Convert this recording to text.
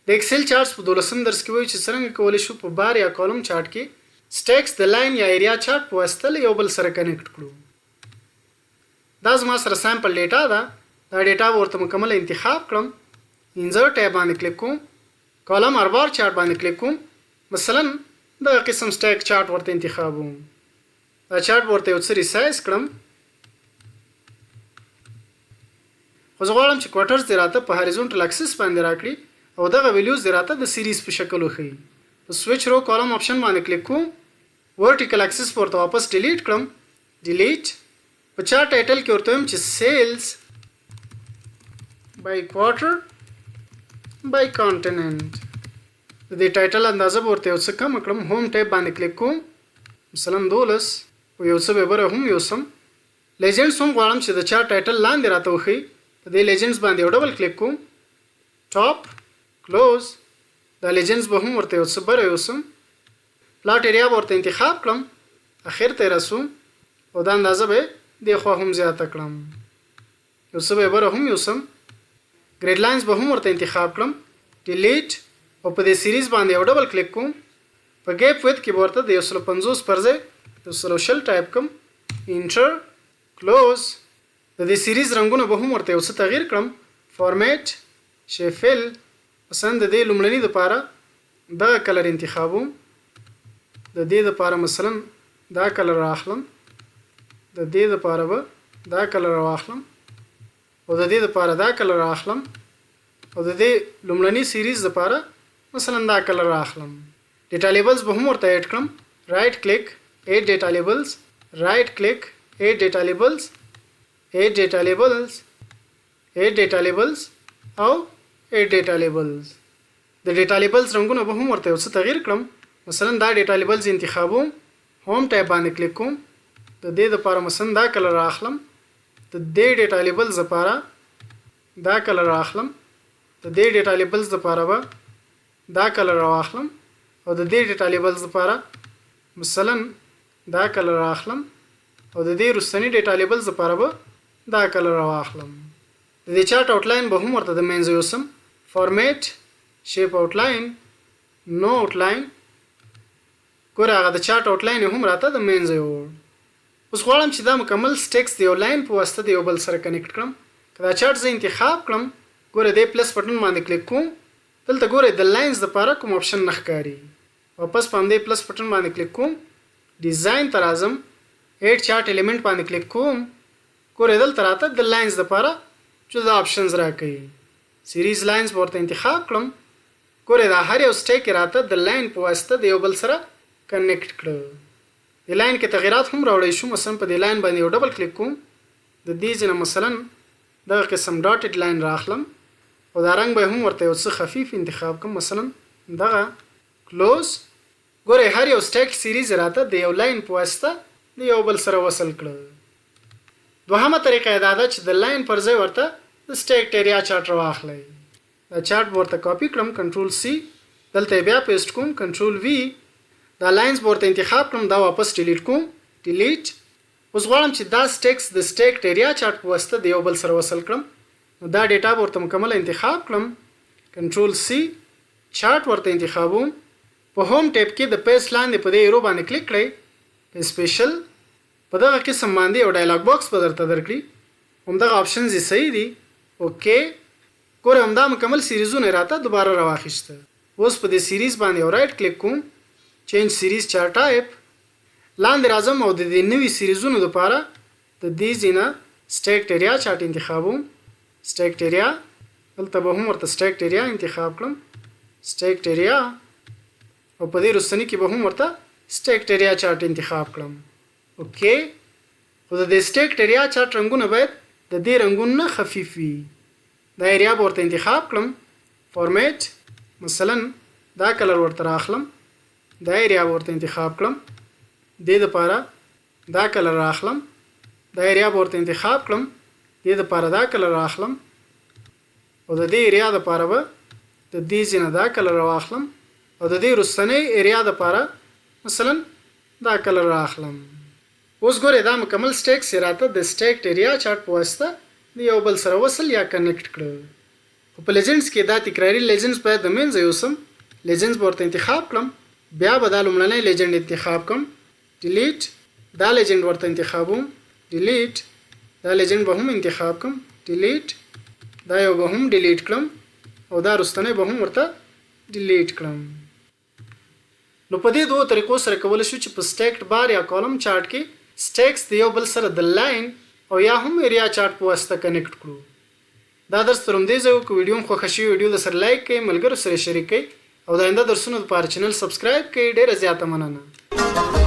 د ایکسل چارټس په 12 درس کې وایي چې څنګه کولی شو په بار یا کالم چارټ کې سټیکس د لاین یا ایریا چارټ په واسطه یو بل سره کنیکټ کړو. دا زما سره سامپل ډیټا ده. دا ډیټا ورته مکمل انتخاب کړم. انسرټ ټیب باندې کلیک کوم. کالم اور بار چارټ باندې کلیک کوم. مثلا دا قسم سټیک چارټ ورته انتخابوم. دا چارټ ورته یو څه ریسایز کړم. خو زه غواړم چې کوارټرز دې راته په هاریزونټل اکسس باندې راکړي او دغه ویلیوز دې راته د سیریز په شکل وښیي. په سویچ رو کالم آپشن باندې کلیک کوم. ورټیکل اکسس ورته واپس ډیلیټ کړم. ډیلیټ. په چارټ ټایټل کې ورته وایم چې سیلز by quarter by continent. د دې ټایټل اندازه به ورته یو څه کم کړم. هوم ټیب باندې کلیک کوم. مثلا 12 او یو څه به بره هم یوسم. لیجنډز هم غواړم چې د چارټ ټایټل لاندې راته وښیي. په دې لیجنډز باندې یو ډبل کلیک کوم. ټاپ کلوز. دا لیجنډز به هم ورته یو څه بره یوسم. پلاټ ایریا به ورته انتخاب کړم. اخر ته رسوم او دا اندازه به دې خوا هم زیاته کړم. یو څه به بره هم یوسم. ګریډ لاینز به هم ورته انتخاب کړم. ډیلیټ. او په دې سیریز باندې یو ډبل کلیک کوم. په ګیپ ویدث کې به ورته د 150 پر ځای 100 ټایپ کوم. انټر. کلوز. د دې سیریز رنگونه به هم ورته یو څه تغییر کړم. فارمیټ. شیفل. مثلا د دې لومړني دپاره دغه کلر انتخابوم. د دې دپاره مثلا دا کلر راخلم. د دې دپاره به دا کلر راخلم او د دې دپاره دا کلر راخلم او د دې لومړني سیریز دپاره مثلا دا کلر راخلم. ډیټا لیبلز به هم ورته ایډ کړم. رائټ کلیک ایډ ډیټا لیبلز. رائټ کلیک ایډ ډیټا لیبلز. ایډ ډیټا لیبلز. ایډ ډیټا لیبلز او ایډ ډیټا لیبلز. د ډیټا لیبلز رنگونه به هم ورته یو څه تغییر کړم. مثلا دا ډیټا لیبلز انتخابوم. هوم ټیب باندې کلیک کوم. د دې دپاره مثلا دا کلر راخلم. د دې ډیټا لیبلز دپاره دا کلر راخلم. د دې ډیټا لیبلز دپاره به دا کلر راخلم او د دې ډیټا لیبلز دپاره مثلا دا کلر راخلم او د دې رستنی ډیټا لیبلز دپاره به دا کلر راخلم. د دې چارټ آوټلاین به هم ورته د منځه یوسم. فارمیټ. شیپ آوټلاین. نو آوټلاین. ګوره هغه د چارټ آوټلاین هم راته د منځه یوړ. اوس غواړم چې دا مکمل سټیکس د یو لاین په واسطه د یو بل سره کنیکټ کړم. که دا چارټ زه انتخاب کړم ګوره دې پلس بټن باندې کلیک کوم. دلته ګوره د لاینز دپاره کوم آپشن نه ښکاري. واپس په همدې پلس بټن باندې کلیک کوم. ډیزاین ته راځم. ایډ چارټ الیمنټ باندې کلیک کوم. ګوره دلته راته د لاینز دپاره جدا آپشنز راکوي. سیریز لاینز به ورته انتخاب کړم. ګوره دا هر یو سټیک راته د لاین په واسطه د یو بل سره کنیکټ کړه. د لاین کې تغیرات هم راوړی شو. مثلا په دې لاین باندې یو ډبل کلیک کوم. د دې ځینه مثلا دغه قسم ډاټډ لاین راخلم او دا رنګ به هم ورته یو څه خفیف انتخاب کوم. مثلا دغه کلوز. ګوره هر یو سټیک سیریز راته د یو لاین په واسطه د یو بل سره وصل کړه. دوهمه طریقه دا ده چې د لاین پر ځای ورته د سټیک ایریا چارټ راواخلئ. دا چارټ ورته کاپی کړم. کنټرول سی. دلته بیا پیسټ کوم. کنټرول وی. دا لاینز ورته انتخاب کړم. دا واپس ډیلیټ کوم. ډیلیټ. اوس غواړم چې دا سټیکس د سټیک ایریا چارټ په واسطه د یو بل سره وصل کړم. نو دا ډیټا ورته مکمل انتخاب کړم. کنټرول سی. چارټ ورته انتخابوم. په هوم ټیب کې د پیسټ لاندې په دې ایرو باندې کلیک کړئ. سپیشل. په دغه قسم باندې یو ډایلاګ باکس به درته درکړي. همدغه آپشنز یې صحیح دي. اوکې. ګوره همدا مکمل سیریزونه راته دوباره راواخیسته. اوس په دې سیریز باندې یو رائټ کلیک کوم. چینج سیریز چارټ ټایپ. لاندې راځم او د دې نوي سیریزونو دپاره د دې ځینه سټیک ایریا چارټ انتخابوم. سټیک ایریا. دلته به هم ورته سټیک ایریا انتخاب کړم. سټیک ایریا. او په دې رستنی کې به هم ورته سټیک ایریا چارټ انتخاب کړم. اوکې. خو د دې سټیک ایریا چارټ رنګونه باید د دې رنګونو نه خفیف وي. دا ایریا به ورته انتخاب کړم. فارمیټ. مثلا دا کلر ورته راخلم. دا ایریا به ورته انتخاب کړم. دې دپاره دا کلر راخلم. دا ایریا به ورته انتخاب کړم. دې دپاره دا کلر راخلم او د دې ایریا دپاره به د دې ځینه دا کلر راخلم او د دې رستنۍ ایریا دپاره مثلا دا کلر راخلم. اوس ګورئ دا مکمل سټیکس یې راته د سټیک ایریا چارټ په واسطه د یو بل سره وصل یا کنیکټ کړه. خو په لیجنډز کې دا تکراري لیجنډز باید د منځه یوسم. لیجنډز ورته انتخاب کړم، بیا به دا لومړنی لیجنډ انتخاب کړم، ډیلیټ. دا لیجنډ ورته انتخابوم، ډیلیټ. دا لیجنډ به هم انتخاب کړم، ډیلیټ. دا یو به هم ډیلیټ کړم او دا رستنی به هم ورته ډیلیټ کړم. نو په دې دوه طریقو سره کولی شو چې په سټیکډ بار یا کالم چارټ کې سټیکس د یو بل سره د لاین او یا هم ایریا چارټ په واسطه کنیکټ کړو. دا درس تر همدې ځای که ویډیو مو خوښه شوي ویډیو درسره لایک کړئ، ملګرو سره شریک کړئ او د آینده درسونو لپاره چینل سبسکرایب کړئ. ډېره زیاته مننه.